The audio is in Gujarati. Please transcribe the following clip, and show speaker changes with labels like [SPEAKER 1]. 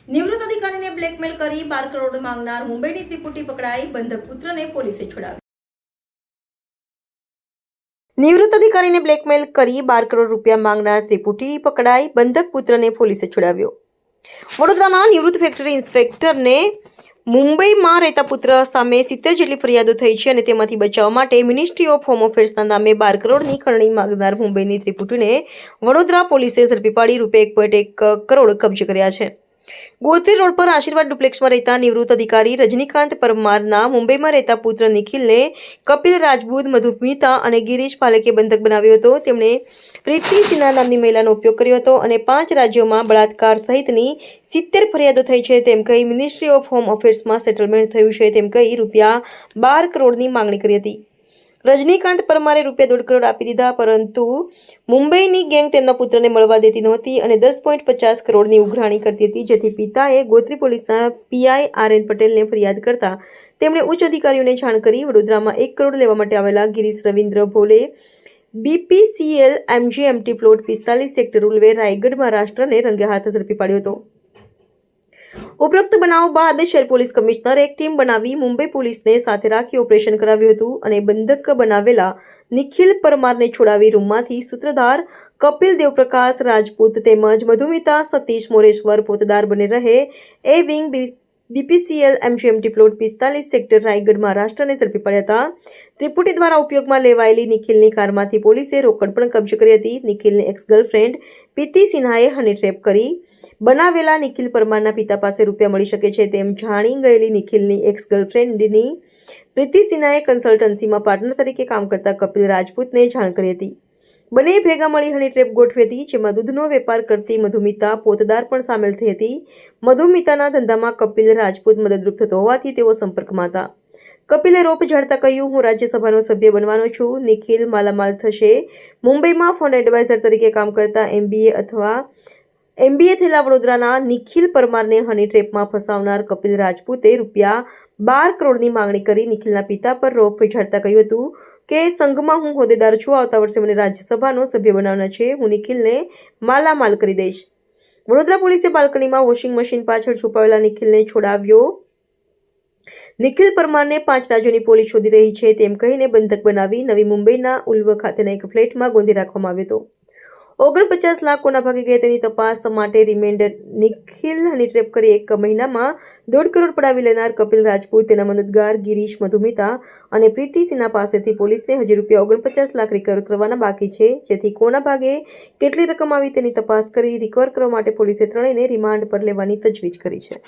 [SPEAKER 1] નિવૃત્ત અધિકારીને બ્લેકમેલ કરી 12 કરોડ માંગનાર મુંબઈની ત્રિપુટી પકડાઈ, બંધક પુત્રને પોલીસે છોડાવ્યો। નિવૃત્ત અધિકારીને બ્લેકમેલ કરી 12 કરોડ રૂપિયા માંગનાર ત્રિપુટી પકડાઈ, બંધક પુત્રને પોલીસે છોડાવ્યો। વડોદરાના નિવૃત્ત ફેક્ટરી ઇન્સ્પેક્ટરને મુંબઈમાં રહેતા પુત્ર સામે 70 જેટલી ફરિયાદો થઈ છે અને તેમાંથી બચાવવા માટે મિનિસ્ટ્રી ઓફ હોમ અફેર્સના નામે 12 કરોડની ખંડણી માંગનાર મુંબઈની ત્રિપુટીને વડોદરા પોલીસે ઝડપી પાડી ₹1.1 કરોડ કબજે કર્યા છે। ગોત્રી રોડ પર આશીર્વાદ ડુપ્લેક્સમાં રહેતા નિવૃત્ત અધિકારી રજનીકાંત પરમારના મુંબઈમાં રહેતા પુત્ર નિખિલને કપિલ રાજપૂત, મધુમિતા અને ગિરીશ પાલેકે બંધક બનાવ્યો હતો। તેમણે પ્રીતિ સિન્હા નામની મહિલાનો ઉપયોગ કર્યો હતો અને 5 રાજ્યોમાં બળાત્કાર સહિતની 70 ફરિયાદો થઈ છે તેમ કહી મિનિસ્ટ્રી ઓફ હોમ અફેર્સમાં સેટલમેન્ટ થયું છે તેમ કહી ₹12 કરોડની માંગણી કરી હતી। રજનીકાંત પરમારે ₹1.5 કરોડ આપી દીધા, પરંતુ મુંબઈની ગેંગ તેમના પુત્રને મળવા દેતી નહોતી અને 10.50 કરોડની ઉઘરાણી કરતી હતી, જેથી પિતાએ ગોત્રી પોલીસના પીઆઈ RN પટેલને ફરિયાદ કરતા તેમણે ઉચ્ચ અધિકારીઓને જાણ કરી વડોદરામાં 1 કરોડ લેવા માટે આવેલા Girish Ravindra Bhole BPCL MGMT plot 45 sector Ulwe, Raigad, મહારાષ્ટ્રને રંગે હાથ ઝડપી પાડ્યો હતો। ઉપરોક્ત બનાવ બાદ શહેર પોલીસ કમિશનર એક ટીમ બનાવી મુંબઈ પોલીસને સાથે રાખી ઓપરેશન કરાવ્યું હતું અને બંધક બનાવેલા નિખિલ પરમારને છોડાવી રૂમમાંથી સૂત્રધાર કપિલ દેવપ્રકાશ રાજપૂત તેમજ મધુમિતા સતીશ મોરેશ્વર પોતદાર બને રહે એ wing BPCL MGMT plot 45 sector Raigad, મહારાષ્ટ્રને ઝડપી પડ્યા હતા। ત્રિપુટી દ્વારા ઉપયોગમાં લેવાયેલી નિખિલની કારમાંથી પોલીસે રોકડ પણ કબજે કરી હતી। નિખિલની એક્સ ગર્લફ્રેન્ડ પ્રીતિ સિન્હાએ હની ટ્રેપ કરી બનાવેલા નિખિલ પરમારના પિતા પાસે રૂપિયા મળી શકે છે તેમ જાણી ગયેલી નિખિલની એક્સ ગર્લફ્રેન્ડની પ્રીતિ સિન્હાએ કન્સલ્ટન્સીમાં પાર્ટનર તરીકે કામ કરતા કપિલ રાજપૂતને જાણ કરી હતી। બંને ભેગા મળી હની ટ્રેપ ગોઠવી હતી, જેમાં દૂધનો વેપાર કરતી મધુમિતા પોતદાર પણ સામેલ થઈ હતી। મધુમિતાના ધંધામાં કપિલ રાજપૂત મદદરૂપ થતો હોવાથી તેઓ સંપર્કમાં હતા। કપિલે રોપ ઝાડતા કહ્યું, હું રાજ્યસભાનો સભ્ય બનવાનો છું। નિખિલ માલામાલ થશે। મુંબઈમાં ફંડ એડવાઇઝર તરીકે કામ કરતા MBA થયેલા વડોદરાના નિખિલ પરમારને હની ટ્રેપમાં ફસાવનાર કપિલ રાજપૂતે ₹12 કરોડની માંગણી કરી નિખિલના પિતા પર રોપ ઝાડતા કહ્યું હતું કે સંઘમાં હું હોદ્દેદાર છું, આવતા વર્ષે મને રાજ્યસભાનો સભ્ય બનાવવાનો છે, હું નિખિલને માલામાલ કરી દઈશ। વડોદરા પોલીસે બાલ્કનીમાં વોશિંગ મશીન પાછળ છુપાવેલા નિખિલને છોડાવ્યો। નિખિલ પરમારને 5 રાજ્યોની પોલીસ શોધી રહી છે તેમ કહીને બંધક બનાવી નવી મુંબઈના ઉલ્વ ખાતેના એક ફ્લેટમાં ગોંધી રાખવામાં આવ્યો હતો। 49 લાખ કોના ભાગે ગયા તેની તપાસ માટે રિમાન્ડ। નિખિલ હની ટ્રેપ કરી 1 મહિનામાં 1.5 કરોડ પડાવી લેનાર કપિલ રાજપૂત, તેના મદદગાર ગિરીશ, મધુમિતા અને પ્રીતિ સિન્હા પાસેથી પોલીસને હજી ₹49 લાખ રિકવર કરવાના બાકી છે, જેથી કોના ભાગે કેટલી રકમ આવી તેની તપાસ કરી રિકવર કરવા માટે પોલીસે ત્રણેયને રિમાન્ડ પર લેવાની તજવીજ કરી છે।